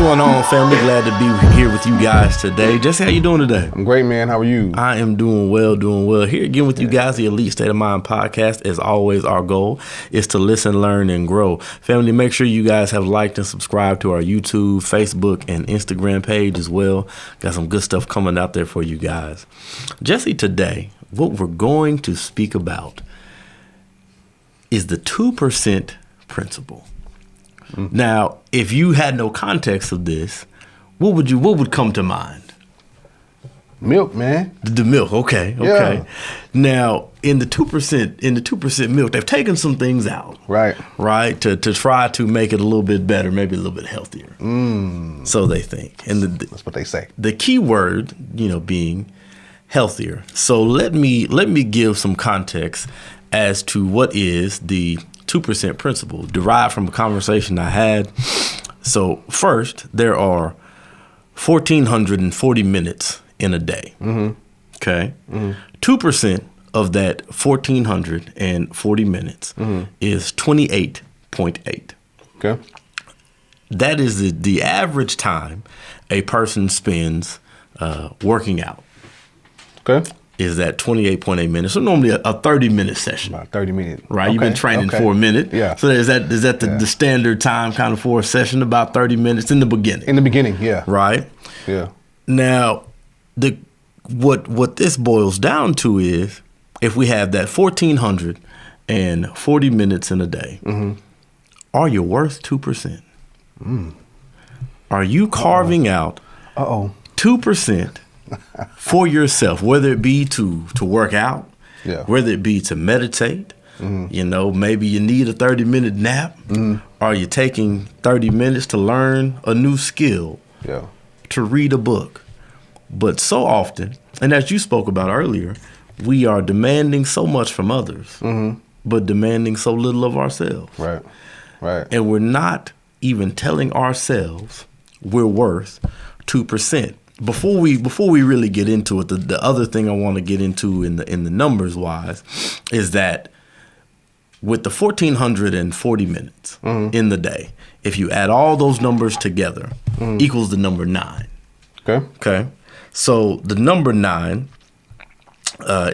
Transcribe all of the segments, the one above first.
going on, family? Glad to be here with you guys today. Jesse, how you doing today? I'm great, man. How are you? I am doing well. Here again with you guys, the Elite State of Mind podcast. As always, our goal is to listen, learn, and grow. Family, make sure you guys have liked and subscribed to our YouTube, Facebook, and Instagram page as well. Got some good stuff coming out there for you guys. Jesse, today, what we're going to speak about is the 2% principle. Now, if you had no context of this, what would come to mind? Milk, man. The milk, okay. Yeah. Now, in the 2% milk, they've taken some things out. Right. To try to make it a little bit better, maybe a little bit healthier. So they think. And that's what they say. The key word, being healthier. So let me give some context as to what is the 2% principle, derived from a conversation I had. So first, there are 1,440 minutes in a day. Okay? 2% of that 1,440 minutes is 28.8. Okay. That is the average time a person spends working out. Okay. Is that 28.8 minutes? So normally a 30-minute session. About 30 minutes. Right? Okay. You've been training for a minute. Yeah. So is that the standard time kind of for a session, about 30 minutes in the beginning? In the beginning, yeah. Right? Yeah. Now, what this boils down to is if we have that 1,440 minutes in a day, are you worth 2%? Are you carving out 2% for yourself, whether it be to work out, whether it be to meditate, maybe you need a 30-minute nap, or you're taking 30 minutes to learn a new skill, to read a book. But so often, and as you spoke about earlier, we are demanding so much from others, but demanding so little of ourselves. Right. And we're not even telling ourselves we're worth 2%. Before we really get into it, the other thing I want to get into in the numbers wise is that with the 1,440 minutes in the day, if you add all those numbers together, equals the number 9. Okay. So the number 9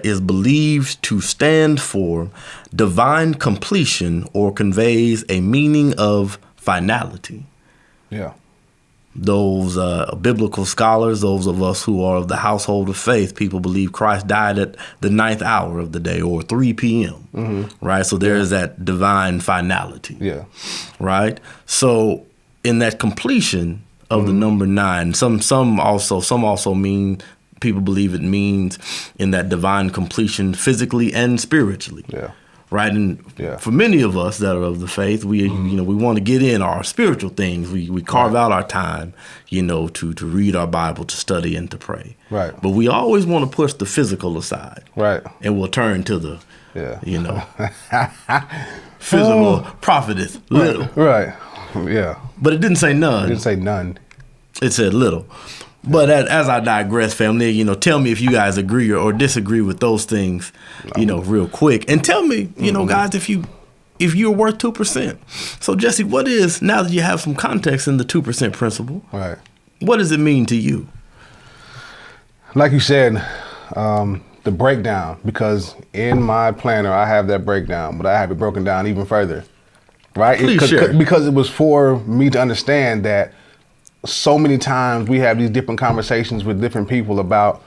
is believed to stand for divine completion or conveys a meaning of finality. Yeah. Those biblical scholars, those of us who are of the household of faith, people believe Christ died at the 9th hour of the day or 3 p.m. Right? So there is that divine finality. Yeah. Right? So in that completion of the number 9, some also mean, people believe it means in that divine completion physically and spiritually. Yeah. Right, and for many of us that are of the faith, we we want to get in our spiritual things. We carve out our time, to read our Bible, to study, and to pray. Right. But we always want to push the physical aside. Right. And we'll turn to the, physical profiteth little. Right. Yeah. But it didn't say none. It didn't say none. It said little. But as I digress, family, tell me if you guys agree or disagree with those things, real quick. And tell me, guys, if you're worth 2%. So, Jesse, what is, now that you have some context in the 2% principle, what does it mean to you? Like you said, the breakdown, because in my planner, I have that breakdown, but I have it broken down even further, right? Please share. Because it was for me to understand that so many times we have these different conversations with different people about,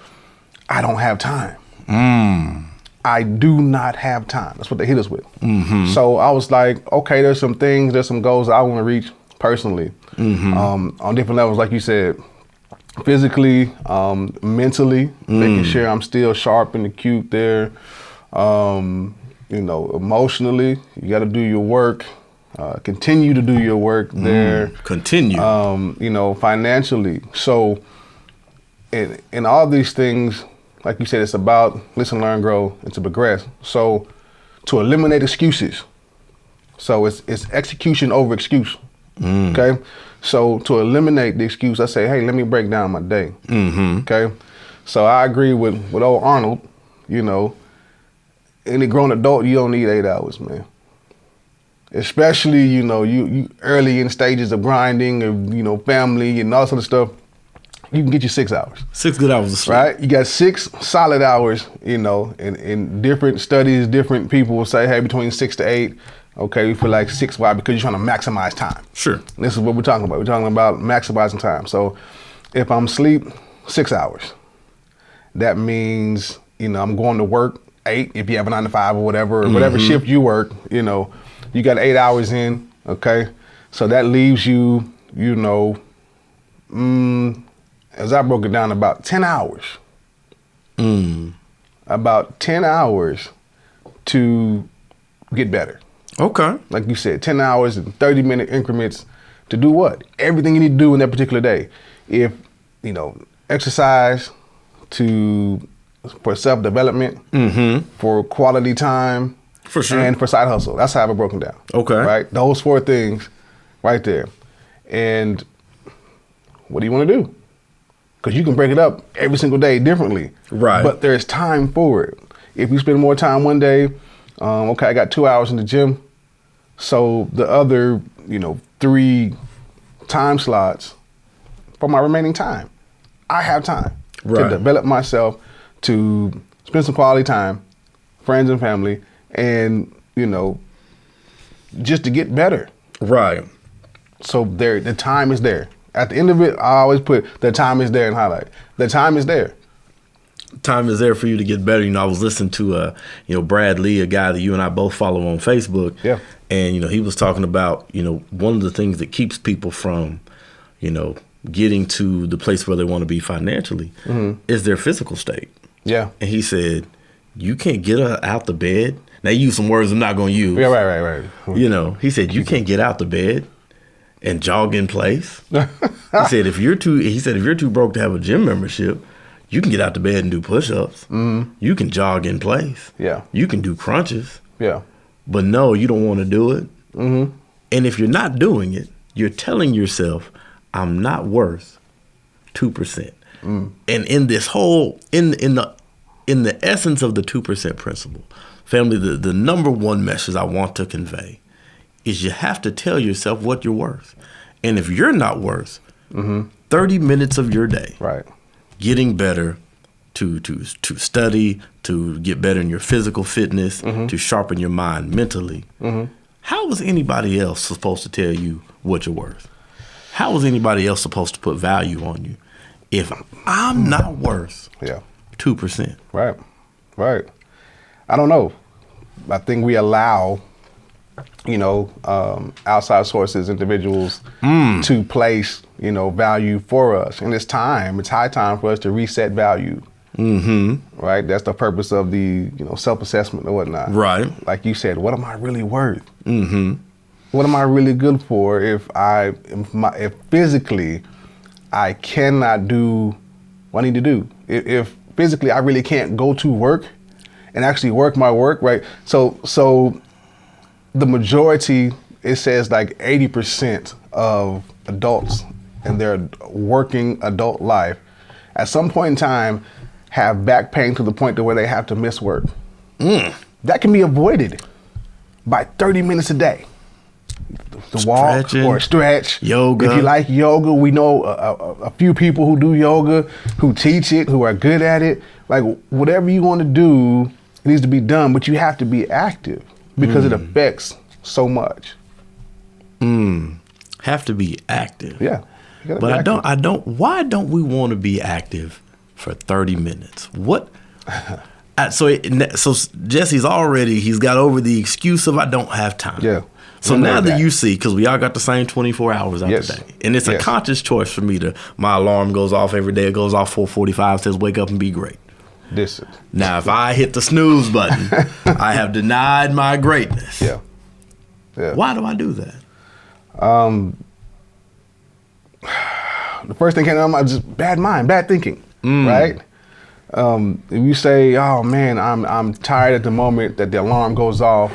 I don't have time. I do not have time. That's what they hit us with. So I was like, okay, there's some goals I want to reach personally, on different levels, like you said, physically, mentally, making sure I'm still sharp and acute there. Emotionally, you got to do your work. Continue to do your work there. Continue. Financially. So in all these things, like you said, it's about listen, learn, grow, and to progress. So to eliminate excuses. So it's execution over excuse. Okay. So to eliminate the excuse, I say, hey, let me break down my day. Okay. So I agree with old Arnold, any grown adult, you don't need 8 hours, man. especially, you early in stages of grinding, of, family and all sort of stuff, you can get you 6 hours. 6 good hours of sleep. Right? You got 6 solid hours, in different studies, different people will say, hey, between 6 to 8. Okay, we feel like 6. Why? Because you're trying to maximize time. Sure. And this is what we're talking about. We're talking about maximizing time. So if I'm asleep 6 hours, that means, I'm going to work 8, if you have a 9 to 5 or whatever, whatever shift you work, you got 8 hours in, okay? So that leaves you, as I broke it down, about 10 hours. About 10 hours to get better. Okay. Like you said, 10 hours in 30-minute increments to do what? Everything you need to do in that particular day. If, exercise for self-development, for quality time, for sure, and for side hustle. That's how I have it broken down. Okay. Right? Those 4 things right there. And what do you want to do? Because you can break it up every single day differently. Right. But there's time for it. If you spend more time one day, okay, I got 2 hours in the gym. So the other, 3 time slots for my remaining time, I have time to develop myself, to spend some quality time, friends and family, and, just to get better. Right. So the time is there. At the end of it, I always put the time is there and highlight. The time is there. Time is there for you to get better. I was listening to, Brad Lee, a guy that you and I both follow on Facebook. Yeah. And, he was talking about, one of the things that keeps people from, getting to the place where they want to be financially is their physical state. Yeah. And he said, you can't get out the bed. Now, you use some words I'm not going to use. Yeah, right. He said, you can't get out the bed and jog in place. He said, if you're too broke to have a gym membership, you can get out the bed and do push-ups. You can jog in place. Yeah. You can do crunches. Yeah. But no, you don't want to do it. And if you're not doing it, you're telling yourself, I'm not worth 2%. And in this whole, in the essence of the 2% principle, family, the number one message I want to convey is you have to tell yourself what you're worth. And if you're not worth 30 minutes of your day, right, getting better, to study, to get better in your physical fitness, to sharpen your mind mentally, how is anybody else supposed to tell you what you're worth? How is anybody else supposed to put value on you if I'm not worth 2%? Right. I don't know. I think we allow, outside sources, individuals to place, value for us. And it's high time for us to reset value. Right? That's the purpose of the, self-assessment or whatnot. Right. Like you said, what am I really worth? What am I really good for if physically I cannot do what I need to do? If physically I really can't go to work and actually work my work, right? So the majority, it says like 80% of adults in their working adult life at some point in time have back pain to the point to where they have to miss work. That can be avoided by 30 minutes a day. To walk or stretch, yoga. If you like yoga, we know a few people who do yoga, who teach it, who are good at it. Like whatever you want to do, it needs to be done, but you have to be active because it affects so much. Have to be active. Yeah. But I don't. Why don't we want to be active for 30 minutes? What? So Jesse's he's got over the excuse of I don't have time. Yeah. So now that you see, because we all got the same 24 hours out the day, and it's a conscious choice for me my alarm goes off every day. It goes off 4:45, says wake up and be great. Now, if I hit the snooze button, I have denied my greatness. Yeah. Why do I do that? The first thing came to my mind is just bad mind, bad thinking, right? If you say, oh man, I'm tired at the moment that the alarm goes off,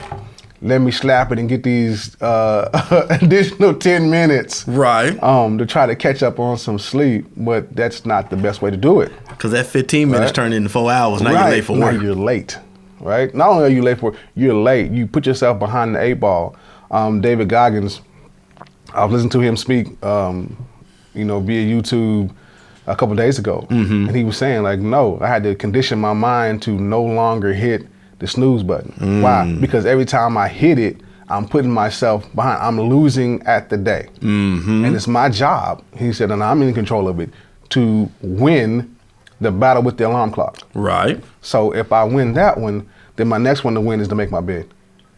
let me slap it and get these additional 10 minutes. Right. To try to catch up on some sleep, but that's not the best way to do it. Because that 15 minutes turned into 4 hours. Now you're late for work. Now you're late, right? Not only are you late for work, you're late. You put yourself behind the 8 ball. David Goggins. I was listening to him speak, via YouTube a couple days ago, and he was saying like, no, I had to condition my mind to no longer hit the snooze button. Why? Because every time I hit it, I'm putting myself behind. I'm losing at the day, and it's my job. He said, and I'm in control of it, to win the battle with the alarm clock. Right. So if I win that one, then my next one to win is to make my bed.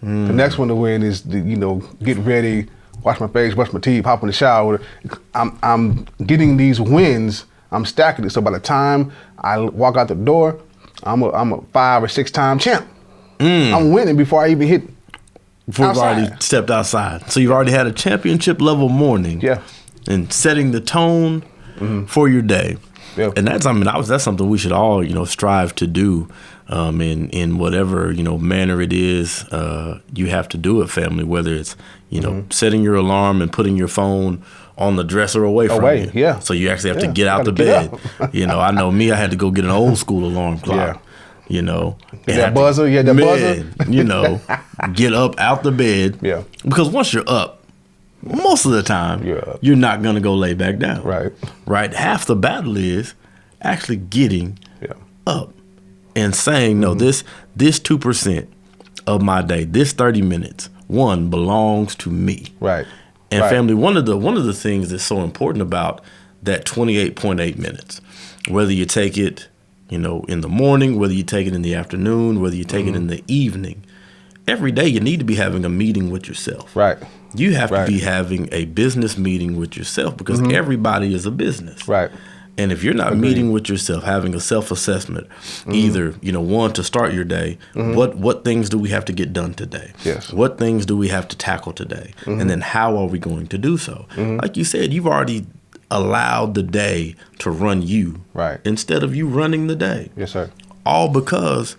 The next one to win is to, get ready, wash my face, brush my teeth, hop in the shower. I'm getting these wins. I'm stacking it. So by the time I walk out the door, I'm a 5 or 6 time champ. I'm winning before I even hit. Before you've already stepped outside. So you've already had a championship level morning. Yeah. And setting the tone for your day. Yeah. And that's something we should all, strive to do in whatever, manner it is you have to do it, family, whether it's, setting your alarm and putting your phone on the dresser away from you. Yeah. So you actually have to get out the bed. I know me, I had to go get an old school alarm clock. Yeah. That buzzer, get up out the bed. Yeah. Because once you're up, most of the time, you're not going to go lay back down. Right. Half the battle is actually getting up and saying, no, this 2% of my day, this 30 minutes, belongs to me. Right. And family, one of the things that's so important about that 28.8 minutes, whether you take it, in the morning, whether you take it in the afternoon, whether you take it in the evening, every day you need to be having a meeting with yourself. Right. You have to be having a business meeting with yourself because everybody is a business. Right. And if you're not meeting with yourself, having a self-assessment, either, one, to start your day, what things do we have to get done today? Yes. What things do we have to tackle today? And then how are we going to do so? Like you said, you've already allowed the day to run you instead of you running the day. Yes, sir. All because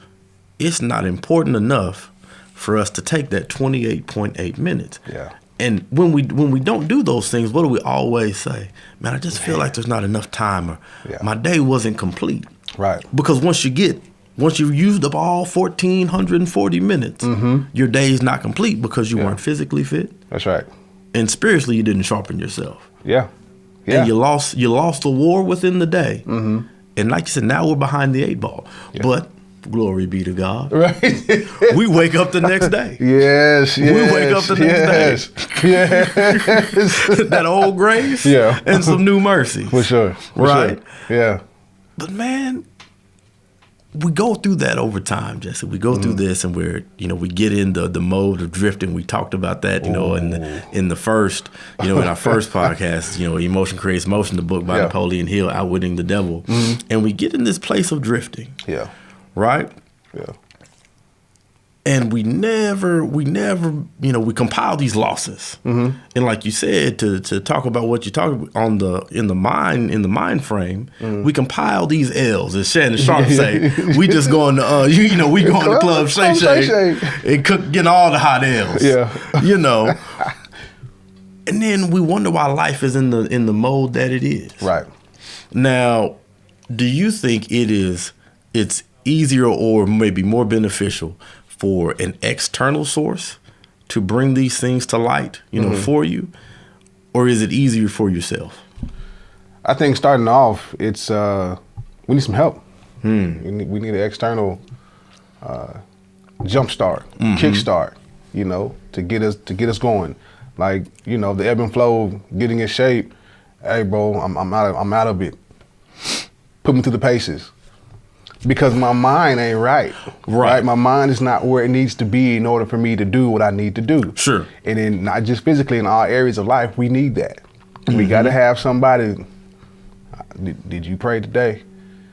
it's not important enough for us to take that 28.8 minutes. Yeah. And when we don't do those things, what do we always say? Man, I just feel like there's not enough time, or my day wasn't complete. Right. Because once you've used up all 1,440 minutes, your day is not complete because you weren't physically fit. That's right. And spiritually, you didn't sharpen yourself. Yeah. And you lost the war within the day. And like you said, now we're behind the 8 ball. Yeah. But glory be to God. Right. We wake up the next day. Yes. We wake up the next day. Yes. That old grace. Yeah. And some new mercy. For sure. Right? Sure. Yeah. But man, we go through that over time, Jesse. We go through this and we get in the mode of drifting. We talked about that, in the first, in our first podcast, Emotion Creates Motion, the book by Napoleon Hill, Outwitting the Devil. And we get in this place of drifting. Yeah. Right? Yeah. And we never, we compile these losses. And like you said, to talk about what you talk on in the mind frame, we compile these L's, as Shannon Sharp say. We just going to, we going to Club Shay Shay and getting all the hot L's. Yeah. And then we wonder why life is in the mode that it is. Right. Now, do you think it's easier or maybe more beneficial for an external source to bring these things to light, for you? Or is it easier for yourself? I think starting off, it's we need some help. We need an external jump start, kick start, to get us going. Like, the ebb and flow, getting in shape. Hey, bro, I'm out of it. Put me through the paces. Because my mind ain't right. My mind is not where it needs to be in order for me to do what I need to do. Sure. And then not just physically, in all areas of life, we need that. We got to have somebody. Did you pray today?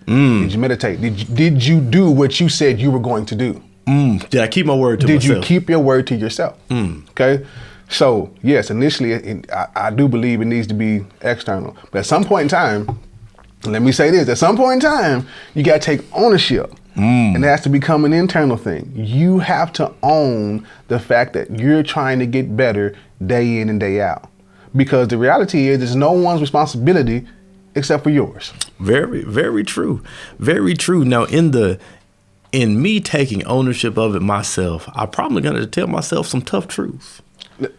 Did you meditate? Did you do what you said you were going to do? Did I keep my word to myself? Did you keep your word to yourself? Okay. So yes, initially, I do believe it needs to be external. But at some point in time, let me say this, at some point in time, you got to take ownership. And it has to become an internal thing. You have to own the fact that you're trying to get better day in and day out. Because the reality is, it's no one's responsibility except for yours. Very, very true. Very true. Now, in me taking ownership of it myself, I probably got to tell myself some tough truths.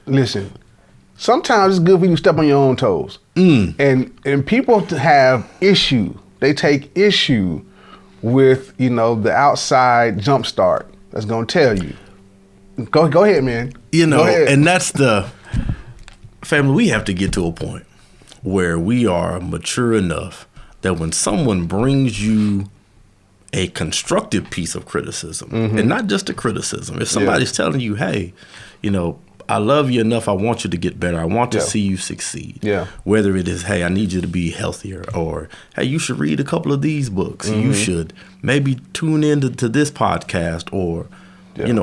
Listen, sometimes it's good for you to step on your own toes. And people have issue. They take issue with, the outside jump start that's going to tell you. Go ahead, man. And that's the family. We have to get to a point where we are mature enough that when someone brings you a constructive piece of criticism, and not just a criticism, if somebody's telling you, hey, I love you enough, I want you to get better, I want to see you succeed. Yeah. Whether it is, hey, I need you to be healthier, or hey, you should read a couple of these books, you should maybe tune into this podcast, or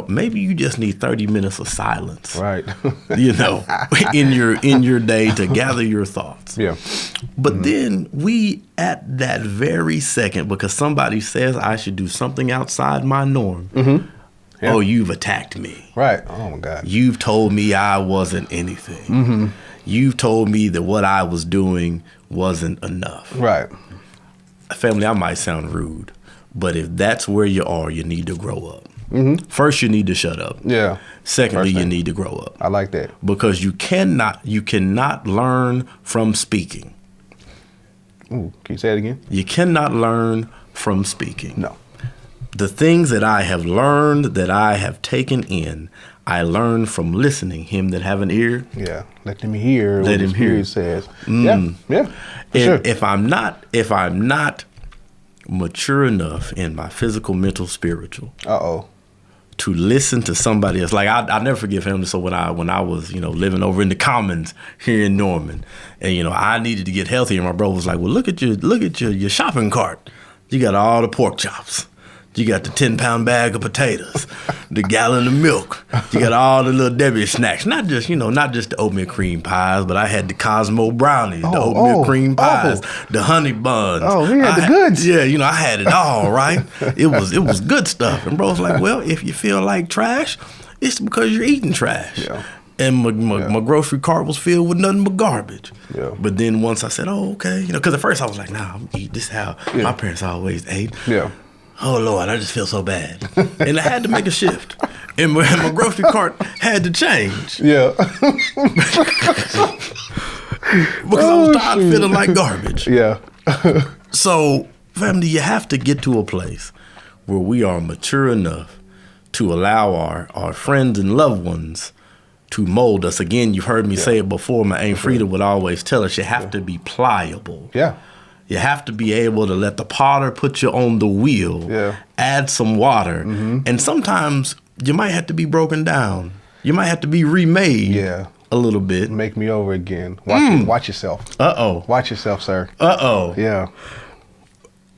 maybe you just need 30 minutes of silence. Right. in your day to gather your thoughts. Yeah. But then we, at that very second, because somebody says I should do something outside my norm, oh, you've attacked me. Right. Oh, my God. You've told me I wasn't anything. You've told me that what I was doing wasn't enough. Right. Family, I might sound rude, but if that's where you are, you need to grow up. First, you need to shut up. Yeah. Secondly, you need to grow up. I like that. Because you cannot learn from speaking. Ooh, can you say it again? You cannot learn from speaking. No. The things that I have learned, that I have taken in, I learned from listening. Him that have an ear. Yeah. Let him hear what the Spirit says. Yeah. Sure. If I'm not mature enough in my physical, mental, spiritual. To listen to somebody else. Like I never forget family. So when I was, living over in the Commons here in Norman, and I needed to get healthier, my bro was like, well, look at your shopping cart. You got all the pork chops. You got the 10-pound bag of potatoes, the gallon of milk. You got all the little Debbie snacks. Not just the oatmeal cream pies, but I had the Cosmo brownies, the oatmeal cream pies, the honey buns. Oh, he had the goods. Yeah, I had it all, right? It was good stuff. And bro's like, well, if you feel like trash, it's because you're eating trash. Yeah. And my grocery cart was filled with nothing but garbage. Yeah. But then once I said, oh, okay, because at first I was like, nah, I'm eat this how my parents always ate. Yeah. Oh, Lord, I just feel so bad. And I had to make a shift. And my grocery cart had to change. Yeah. Because I was tired of feeling like garbage. Yeah. So, family, you have to get to a place where we are mature enough to allow our friends and loved ones to mold us. Again, you've heard me say it before. My Aunt Frida would always tell us, you have to be pliable. Yeah. You have to be able to let the potter put you on the wheel, add some water, and sometimes you might have to be broken down. You might have to be remade a little bit. Make me over again. Watch yourself. Uh-oh. Watch yourself, sir. Uh-oh. Yeah.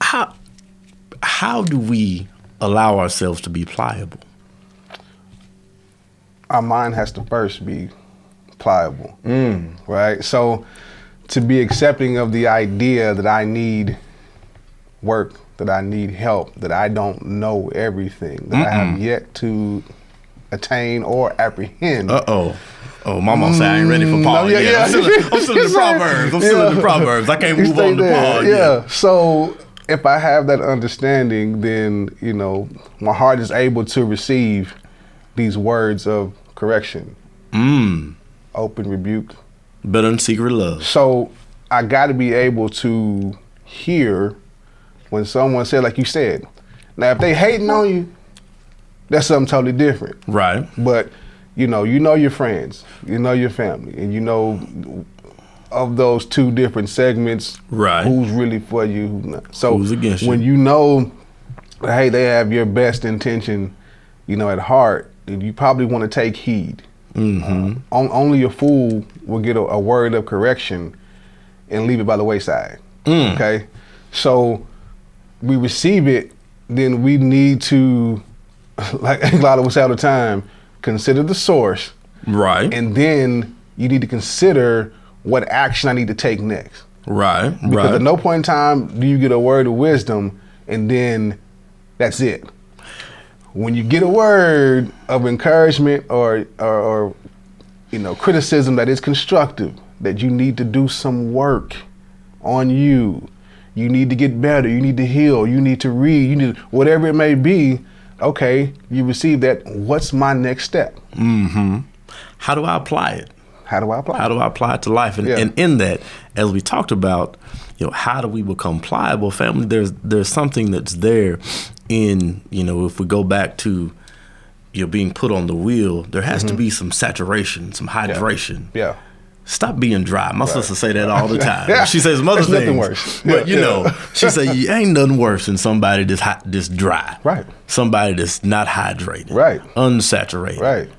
How do we allow ourselves to be pliable? Our mind has to first be pliable, right? So to be accepting of the idea that I need work, that I need help, that I don't know everything, that I have yet to attain or apprehend. Uh-oh. Oh, Mama said I ain't ready for Paul yet. I'm still in the Proverbs. I'm still in the Proverbs. I can't move on to Paul yet. Yeah. So if I have that understanding, then, my heart is able to receive these words of correction. Open rebuke. Better than secret love. So I got to be able to hear when someone said, like you said. Now, if they hating on you, that's something totally different. Right. But, you know your friends, you know your family, and of those two different segments, who's really for you, who's not. So who's against you? When you know, hey, they have your best intention, at heart, you probably want to take heed. Only a fool will get a word of correction and leave it by the wayside. Okay, so we receive it, then we need to, like a lot of us say all the time, consider the source. Right. And then you need to consider what action I need to take next. Right. Because at no point in time do you get a word of wisdom and then that's it. When you get a word of encouragement or criticism that is constructive, that you need to do some work on you need to get better, you need to heal, you need to read, you need whatever it may be, okay, you receive that. What's my next step? how do I apply it? How do I apply it? How do I apply it to life? And, and in that, as we talked about, how do we become pliable? Family, there's something that's there in, if we go back to being put on the wheel, there has to be some saturation, some hydration. Yeah. Stop being dry. My sister say that all the time. She says other things. Nothing worse. But she say ain't nothing worse than somebody that's dry. Right. Somebody that's not hydrated. Right. Unsaturated. Right.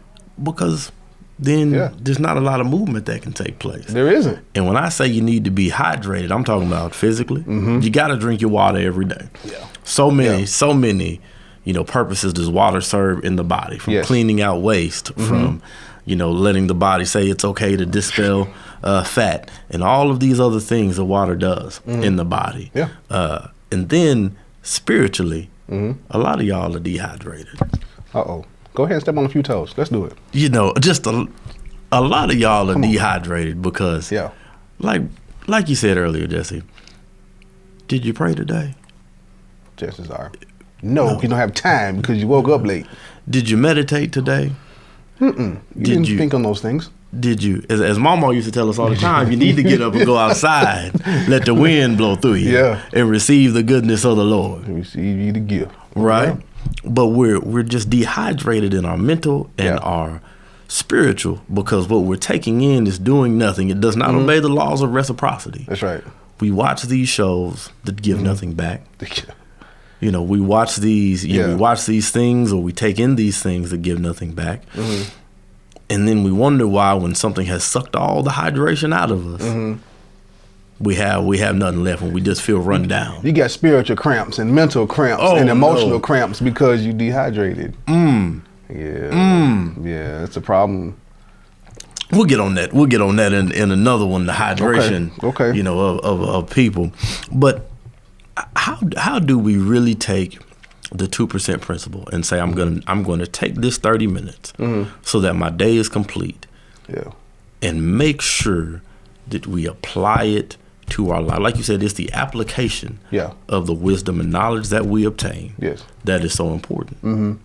Because then there's not a lot of movement that can take place. There isn't. And when I say you need to be hydrated, I'm talking about physically. You got to drink your water every day. Yeah. So many, purposes does water serve in the body, from cleaning out waste, from, letting the body say it's okay to dispel fat, and all of these other things that water does in the body. Yeah. And then spiritually, a lot of y'all are dehydrated. Uh-oh. Go ahead and step on a few toes. Let's do it. Just a lot of y'all are dehydrated because, like you said earlier, Jesse, did you pray today? Chances are. No, you don't have time because you woke up late. Did you meditate today? You didn't think on those things. Did you? As Mama used to tell us all the time, you need to get up and go outside, let the wind blow through you, and receive the goodness of the Lord. Receive you the gift. Right? Yeah. But we're just dehydrated in our mental and our spiritual, because what we're taking in is doing nothing. It does not obey the laws of reciprocity. That's right. We watch these shows that give nothing back. We watch these, we watch these things, or we take in these things that give nothing back. And then we wonder why, when something has sucked all the hydration out of us, we have nothing left, and we just feel run down. You got spiritual cramps and mental cramps and emotional cramps because you dehydrated. Yeah, it's a problem. We'll get on that. We'll get on that in another one, the hydration, of people. But how do we really take the 2% principle and say, I'm going to take this 30 minutes so that my day is complete, and make sure that we apply it to our life? Like you said, it's the application of the wisdom and knowledge that we obtain that is so important.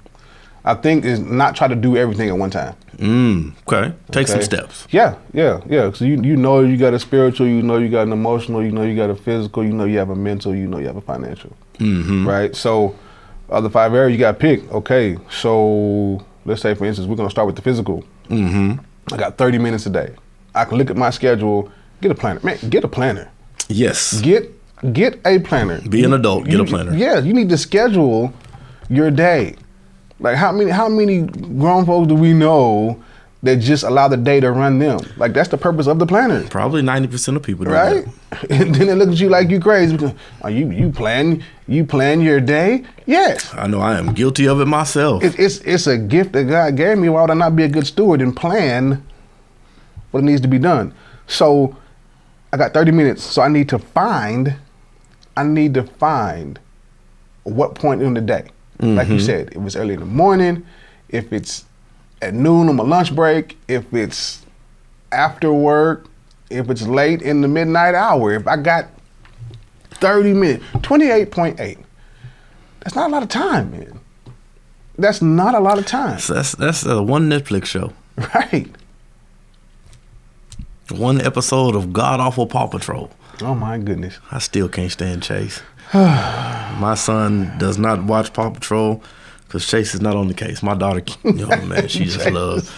I think is not try to do everything at one time. Okay. Take some steps. Yeah. So you got a spiritual, you got an emotional, you got a physical, you have a mental, you have a financial. Right? So other 5 areas you got to pick. Okay, so let's say, for instance, we're going to start with the physical. I got 30 minutes a day. I can look at my schedule, get a planner. Man, get a planner. Yes. Get a planner. Be an adult, get a planner. Yeah, you need to schedule your day. Like how many grown folks do we know that just allow the day to run them? Like, that's the purpose of the planner. Probably 90% of people do right? That. And then they look at you like you crazy. Are you plan your day? Yes. I know I am guilty of it myself. It's a gift that God gave me. Why would I not be a good steward and plan what needs to be done? So I got 30 minutes. So I need to find what point in the day. Like you said, if it's early in the morning, if it's at noon on my lunch break, if it's after work, if it's late in the midnight hour, if I got 30 minutes, 28.8. That's not a lot of time, man. That's not a lot of time. So that's one Netflix show. Right. One episode of God-awful Paw Patrol. Oh, my goodness. I still can't stand Chase. My son does not watch Paw Patrol because Chase is not on the case. My daughter, man, she just loves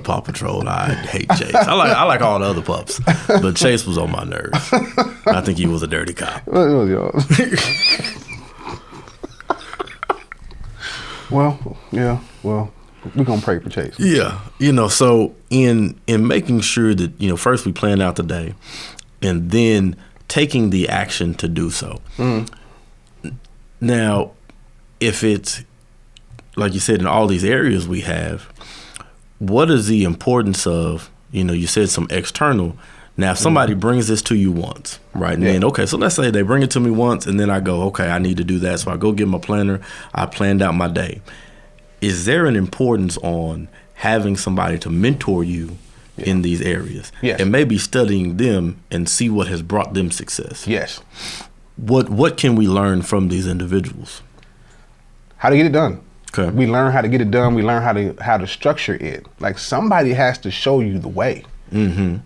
Paw Patrol. I hate Chase. I like all the other pups, but Chase was on my nerves. I think he was a dirty cop. Well, we're gonna pray for Chase. Yeah, so in making sure that first we plan out the day, and then taking the action to do so. Now, if it's, like you said, in all these areas we have, what is the importance of, you said some external. Now, if somebody brings this to you once, right? And then, okay, so let's say they bring it to me once, and then I go, okay, I need to do that. So I go get my planner. I planned out my day. Is there an importance on having somebody to mentor you in these areas, and maybe studying them and see what has brought them success? Yes. What can we learn from these individuals? How to get it done. Okay. We learn how to get it done. We learn how to structure it. Like somebody has to show you the way,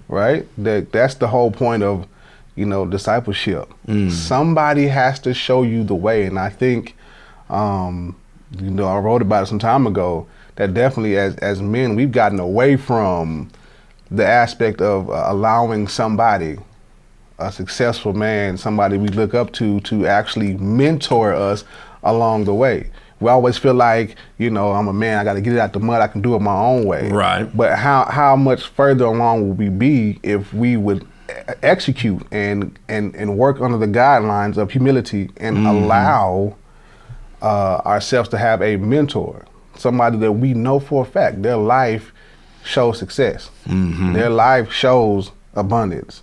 right? That's the whole point of, discipleship. Somebody has to show you the way, and I think, I wrote about it some time ago that definitely as men we've gotten away from the aspect of allowing somebody, a successful man, somebody we look up to actually mentor us along the way. We always feel like, I'm a man, I got to get it out the mud, I can do it my own way. Right. But how much further along would we be if we would execute and work under the guidelines of humility and allow ourselves to have a mentor, somebody that we know for a fact their life shows success, their life shows abundance,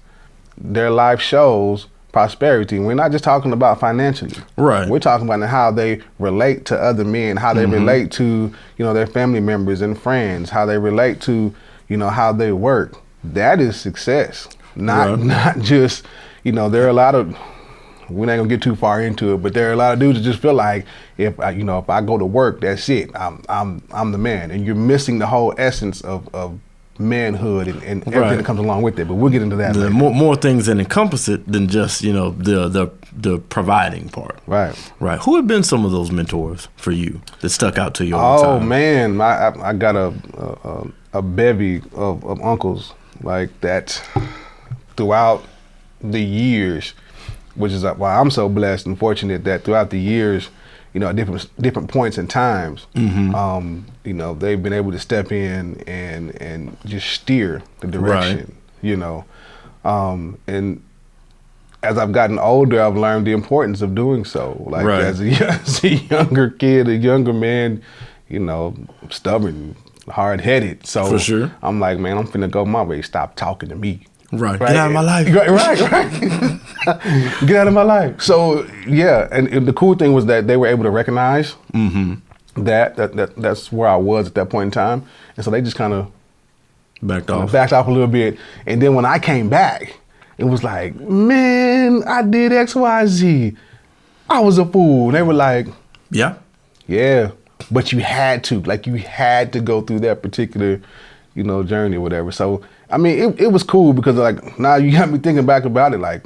their life shows prosperity. We're not just talking about financially. Right. We're talking about how they relate to other men, how they relate to, their family members and friends, how they relate to, how they work. That is success. Not just, there are a lot of, we're not gonna get too far into it, but there are a lot of dudes that just feel like if I go to work, that's it. I'm the man, and you're missing the whole essence of manhood and everything that comes along with it. But we'll get into that later. More things that encompass it than just the providing part. Right. Who have been some of those mentors for you that stuck out to you over time? Oh man, I got a bevy of uncles like that throughout the years, which is why I'm so blessed and fortunate that throughout the years, at different points and times, they've been able to step in and just steer the direction, and as I've gotten older, I've learned the importance of doing so. Like as a younger kid, a younger man, stubborn, hard-headed. So for sure. I'm like, man, I'm finna go my way. Stop talking to me. Right. Get out of my life. Right. Get out of my life. So yeah, and the cool thing was that they were able to recognize that's where I was at that point in time, and so they just kind of backed off a little bit. And then when I came back, it was like, man, I did X, Y, Z. I was a fool. And they were like, yeah, but you had to go through that particular, journey or whatever. So I mean, it was cool because like now you got me thinking back about it, like,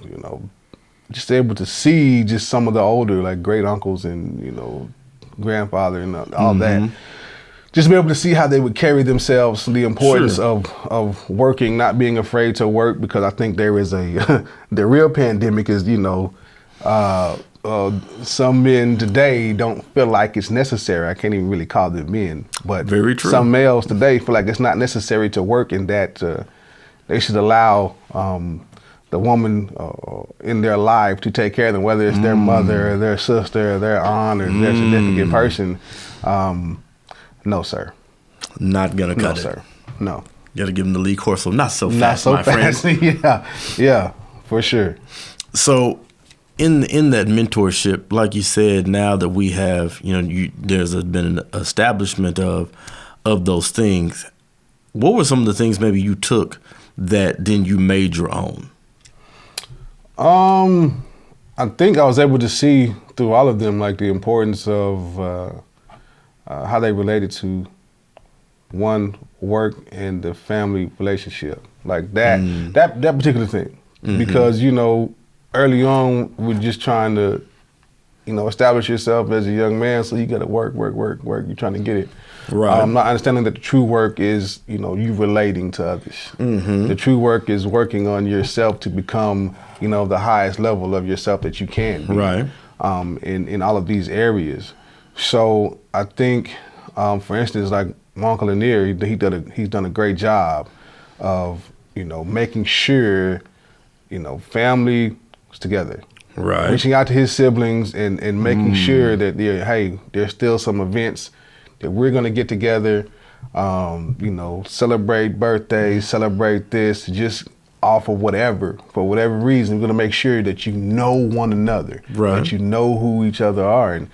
just able to see just some of the older like great uncles and, grandfather and all that. Just be able to see how they would carry themselves, the importance of working, not being afraid to work, because I think there is the real pandemic is, some men today don't feel like it's necessary. I can't even really call them men, but very true. Some males today feel like it's not necessary to work, and that they should allow the woman in their life to take care of them, whether it's their mother, or their sister, or their aunt, or their significant person. No, sir. Not gonna cut it. No, sir. No. You gotta give them the lead course, so not so fast, my friend. Yeah, for sure. So in that mentorship, like you said, now that we have, there's been an establishment of those things. What were some of the things maybe you took that then you made your own? I think I was able to see through all of them, like the importance of how they related to one, work and the family relationship, like that particular thing. Because early on we're just trying to establish yourself as a young man, so you got to work. You're trying to get it. Right. I'm not understanding that the true work is you relating to others. The true work is working on yourself to become the highest level of yourself that you can be. Right. In all of these areas. So I think, for instance, like my Uncle Lanier, he's done a great job of making sure family is together. Right. Reaching out to his siblings and making sure that there's still some events that we're gonna get together, celebrate birthdays, celebrate this, just off of whatever, for whatever reason, we're gonna make sure that you know one another, that you know who each other are, and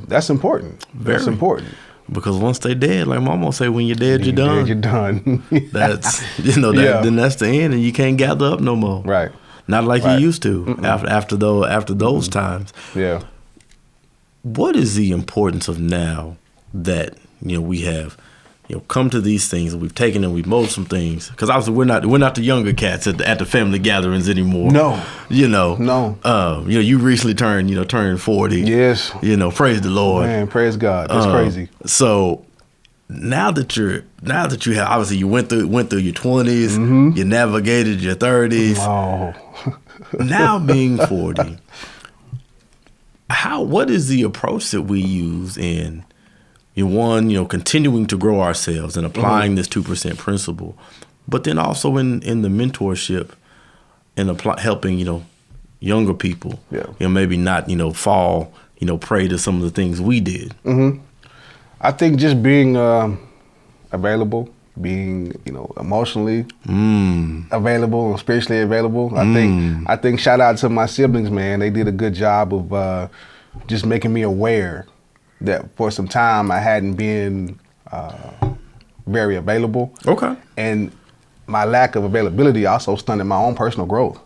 that's important. That's important. Because once they dead, like Mama say, when you're dead, you're done. You're done. That's then that's the end, and you can't gather up no more. Right. Not like you used to after those times. Yeah. what is the importance of now that, we have, come to these things and we've taken and we've molded some things? Because obviously we're not the younger cats at the family gatherings anymore. No. No. You recently turned 40. Yes. Praise the Lord. Man, praise God. That's crazy. So now that you have, obviously you went through your 20s, you navigated your 30s. Oh. Now being 40, what is the approach that we use in continuing to grow ourselves and applying this 2% principle, but then also in the mentorship and helping younger people, maybe not fall prey to some of the things we did. I think just being available, being emotionally available and spiritually available. I think shout out to my siblings, man. They did a good job of just making me aware that for some time I hadn't been very available. Okay. And my lack of availability also stunted my own personal growth.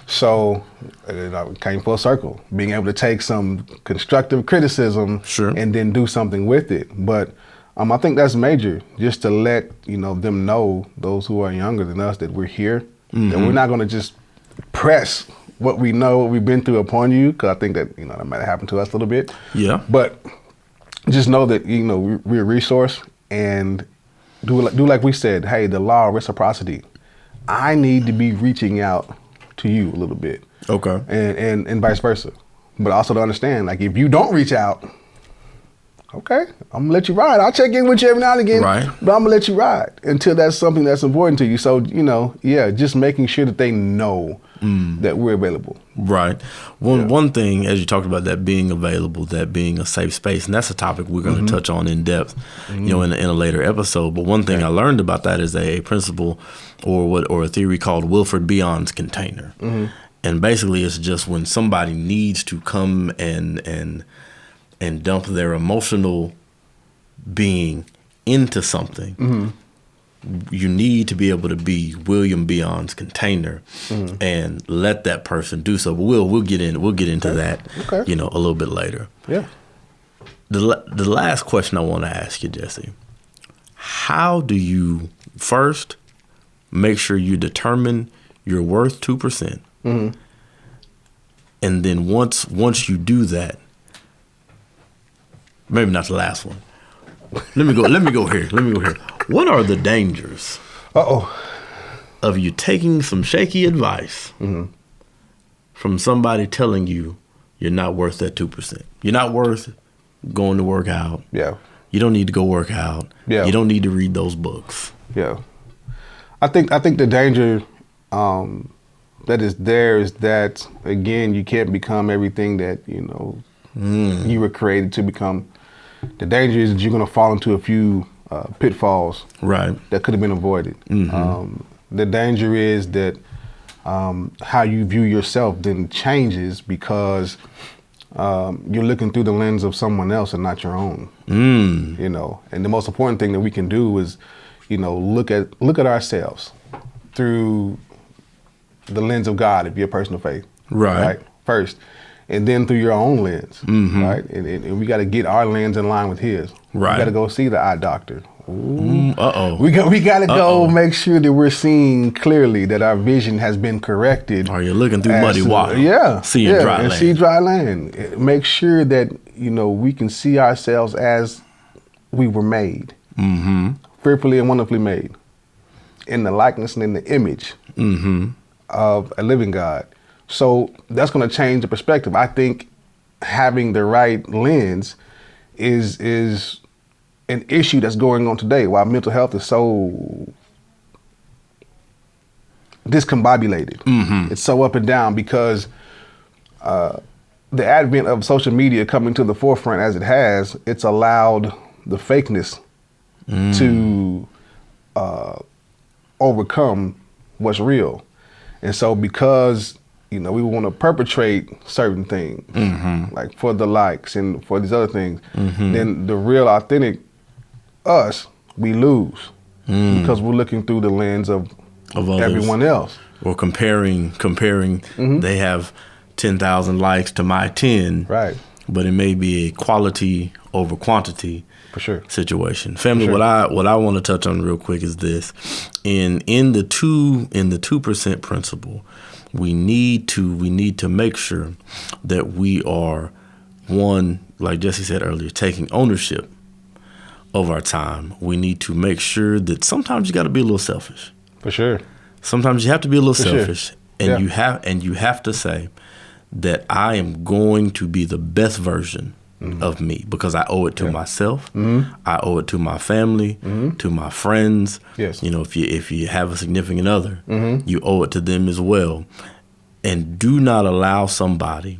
So it came full circle, being able to take some constructive criticism and then do something with it. But I think that's major, just to let them know, those who are younger than us, that we're here, that we're not going to just press what we know, what we've been through upon you, because I think that that might have happened to us a little bit. Yeah. But just know that we're a resource, and do like we said. Hey, the law of reciprocity. I need to be reaching out to you a little bit. Okay. And vice versa. But also to understand, like, if you don't reach out, okay, I'm gonna let you ride. I'll check in with you every now and again, right, but I'm gonna let you ride until that's something that's important to you. So, just making sure that they know that we're available. Right. One thing, as you talked about, that being available, that being a safe space, and that's a topic we're going to touch on in depth, in a later episode. But one thing I learned about that is a principle or a theory called Wilfred Bion's container. And basically it's just when somebody needs to come and dump their emotional being into something, you need to be able to be William Bion's container and let that person do so. But we'll get into that a little bit later. Yeah. The last question I want to ask you, Jesse, how do you first make sure you determine you're worth 2%, and then once you do that, maybe not the last one. Let me go here. What are the dangers of you taking some shaky advice from somebody telling you you're not worth that 2%? You're not worth going to work out. Yeah. You don't need to go work out. Yeah. You don't need to read those books. Yeah. I think the danger that is there is that, again, you can't become everything that you were created to become. The danger is that you're going to fall into a few pitfalls that could have been avoided. The danger is that how you view yourself then changes because you're looking through the lens of someone else and not your own. And the most important thing that we can do is, look at ourselves through the lens of God, if you're a person of faith. Right? First. And then through your own lens, right? And we got to get our lens in line with His. Right. We got to go see the eye doctor. Uh-oh. We got to go make sure that we're seeing clearly, that our vision has been corrected. Or you're looking through muddy water. Seeing dry land. See dry land. Make sure that, we can see ourselves as we were made. Fearfully and wonderfully made. In the likeness and in the image of a living God. So that's going to change the perspective. I think having the right lens is an issue that's going on today. While mental health is so discombobulated, it's so up and down because the advent of social media coming to the forefront as it has, it's allowed the fakeness to overcome what's real. And so because we want to perpetrate certain things, like for the likes and for these other things, then the real authentic us, we lose because we're looking through the lens of everyone else. Or comparing, they have 10,000 likes to my 10. Right. But it may be a quality over quantity For sure. situation. Family, For sure. what I want to touch on real quick is this. In the 2% principle, we need to make sure that we are, one, like Jesse said earlier, taking ownership of our time. We need to make sure that sometimes you got to be a little selfish. For sure. Sometimes you have to be a little For selfish, sure. and Yeah. you have to say that I am going to be the best version of me, because I owe it to myself. I owe it to my family, to my friends. Yes. You know, if you have a significant other, you owe it to them as well. And do not allow somebody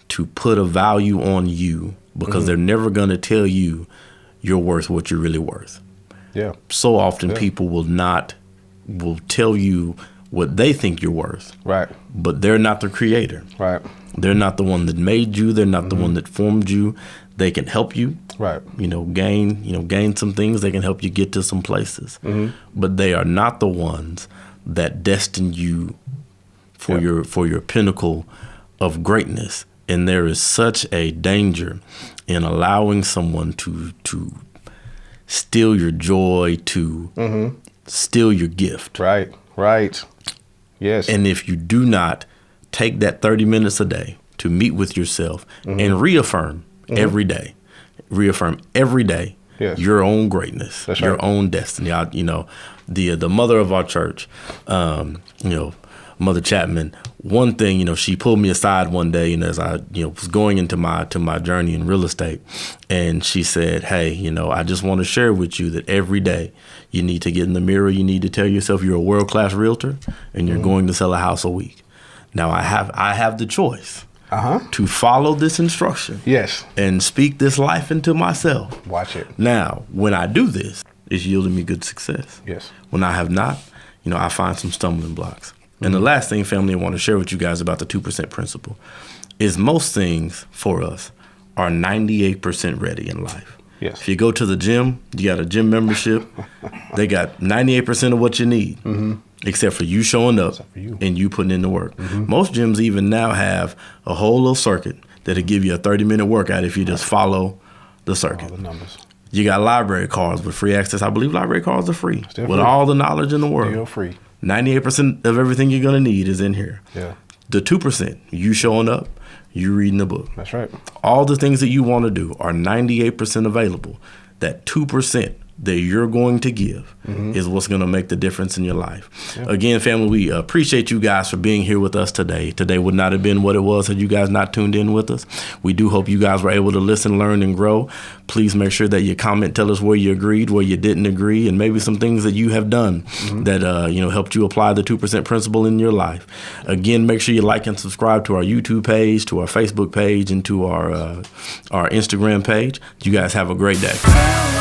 to put a value on you, because they're never going to tell you you're worth what you're really worth. Yeah. So often people will tell you what they think you're worth. Right. But they're not the creator. Right. They're not the one that made you. They're not the one that formed you. They can help you, Right. gain some things. They can help you get to some places. But they are not the ones that destine you for your pinnacle of greatness. And there is such a danger in allowing someone to steal your joy, to steal your gift. Right. Right. Yes. And if you do not take that 30 minutes a day to meet with yourself and reaffirm every day Yes. your own greatness, That's your right. own destiny. The mother of our church, Mother Chapman, one thing, she pulled me aside one day, and as I, was going into my journey in real estate, and she said, hey, I just want to share with you that every day you need to get in the mirror. You need to tell yourself you're a world-class realtor and you're going to sell a house a week. Now I have the choice to follow this instruction. Yes. And speak this life into myself. Watch it. Now, when I do this, it's yielding me good success. Yes. When I have not, I find some stumbling blocks. And the last thing, family, I want to share with you guys about the 2% principle is most things for us are 98% ready in life. Yes. If you go to the gym, you got a gym membership, they got 98% of what you need, except for you showing up and you putting in the work. Most gyms even now have a whole little circuit that'll give you a 30-minute workout if you just follow the circuit. All the numbers. You got library cards with free access. I believe library cards are free. Still With free. all the knowledge in the world. Still free. 98% of everything you're going to need is in here. Yeah. The 2%, you showing up, you reading the book. That's right. All the things that you want to do are 98% available. That 2% that you're going to give is what's going to make the difference in your life. Yeah. Again, family, we appreciate you guys for being here with us today. Today would not have been what it was had you guys not tuned in with us. We do hope you guys were able to listen, learn, and grow. Please make sure that you comment, tell us where you agreed, where you didn't agree, and maybe some things that you have done that helped you apply the 2% principle in your life. Again, make sure you like and subscribe to our YouTube page, to our Facebook page, and to our Instagram page. You guys have a great day.